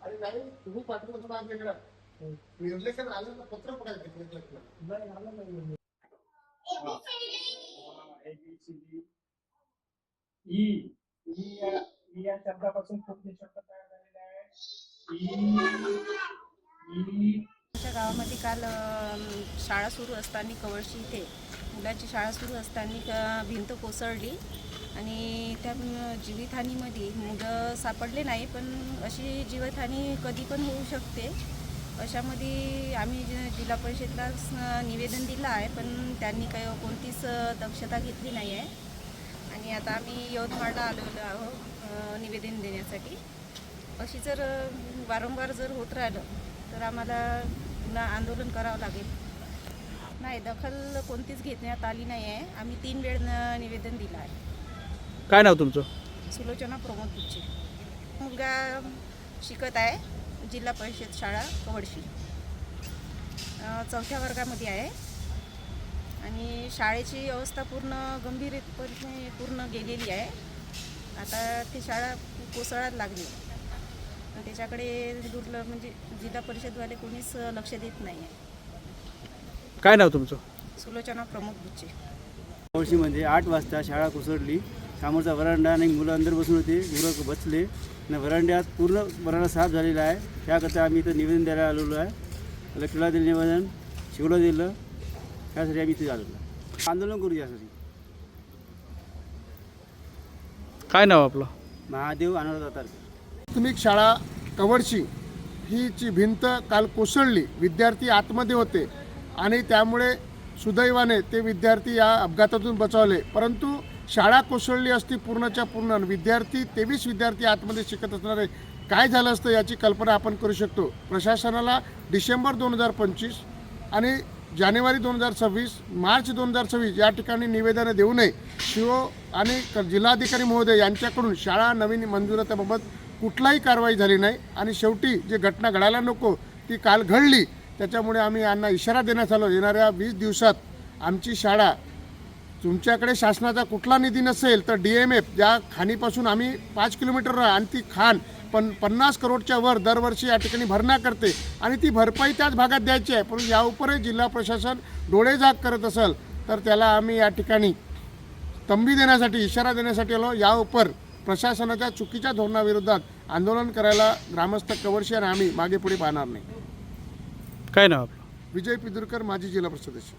अरे नाही तुम्ही पाठवलं होतं आपल्याकडे निर्लेखन आलं तर पत्र पडायचं निर्लेखन नाही आलं नाही ABCD ई ई या शब्दापासून कोणते शब्द तयार झालेले आहे ई ई आमच्या गावामध्ये काल शाळा सुरू असताना कवळशी इथे मुलांची शाळा सुरू असताना भिंत कोसळली आणि त्या जीवितहानीमध्ये मुलं सापडले नाही, पण अशी जीवितहानी कधी पण होऊ शकते. अशामध्ये आम्ही जिल्हा परिषदेला निवेदन दिलं आहे, पण त्यांनी काही कोणतीच दक्षता घेतली नाही आहे. आणि आता आम्ही यवतमाळला आलेलो आहोत निवेदन देण्यासाठी. अशी जर वारंवार जर होत राहिलं तर आम्हाला पुन्हा आंदोलन करावं लागेल. नाही, दखल कोणतीच घेण्यात आली नाही आहे. आम्ही 3 वेळ निवेदन दिलं आहे. काय नाव तुमचं? सुलोचना प्रमोद बुच्चे. मुलगा शिकत आहे जिल्हा परिषद शाळा कवडशी, 4थ्या वर्गामध्ये आहे आणि शाळेची अवस्था पूर्ण गंभीरपणे पूर्ण गेलेली आहे. आता ती शाळा कोसळायला लागली. त्याच्याकडे म्हणजे जिल्हा परिषदवाले कोणीच लक्ष देत नाही आहे. काय नाव तुमचं? सुलोचना प्रमोद बुच्चे. कवळशीमध्ये 8 वाजता शाळा कोसळली. समोरचा वरांडा आणि मुलं अंदर बसून होते, मुलं बसले आणि वरांड्यात पूर्ण वरांडा साफ झालेला आहे. त्याकरता आम्ही इथं निवेदन द्यायला आलेलो आहे. कलेक्टरला दिलं निवेदन, शिवला दिलं, त्यासाठी आम्ही इथे आलेलो आहे. आंदोलन करू यासाठी. काय नाव आपलं? महादेव अनाथ. प्राथमिक शाळा कवडशी हीची भिंत काल कोसळली. विद्यार्थी आतमध्ये होते आणि त्यामुळे सुदैवाने ते विद्यार्थी या अपघातातून बचावले. परंतु शाळा कोसळली असती पूर्णच्या पूर्ण. विद्यार्थी 23 विद्यार्थी आतमध्ये शिकत असणारे काय झालं असतं याची कल्पना आपण करू शकतो. प्रशासनाला डिसेंबर 2025 आणि जानेवारी 2026, मार्च 2026 या ठिकाणी निवेदनं देऊ नये. शिओ आणि जिल्हाधिकारी महोदय यांच्याकडून शाळा नवीन मंजुरातीबाबत कुठलाही कारवाई झाली नाही आणि शेवटी जी घटना घडायला नको ती काल घडली. त्याच्यामुळे आम्ही यांना इशारा देण्यात आलो, येणाऱ्या 20 दिवसात आमची शाळा, तुमच्याकडे शासनाचा कुठला निधी नसेल तर DMF ज्या खाणीपासून आम्ही 5 किलोमीटर आणि ती खाण 50 करोडच्या वर दरवर्षी या ठिकाणी भरणा करते आणि ती भरपाई त्याच भागात द्यायची आहे. परंतु याउपरही जिल्हा प्रशासन डोळेझाक करत असेल तर त्याला आम्ही या ठिकाणी तंबी देण्यासाठी, इशारा देण्यासाठी आलो. याउपर प्रशासनाच्या चुकीच्या धोरणाविरोधात आंदोलन करायला ग्रामस्थ कवडशी आणि आम्ही मागे पुढे पाहणार नाही. काय नाव आपलं? विजय पिदुरकर, माजी जिल्हा परिषद सदस्य.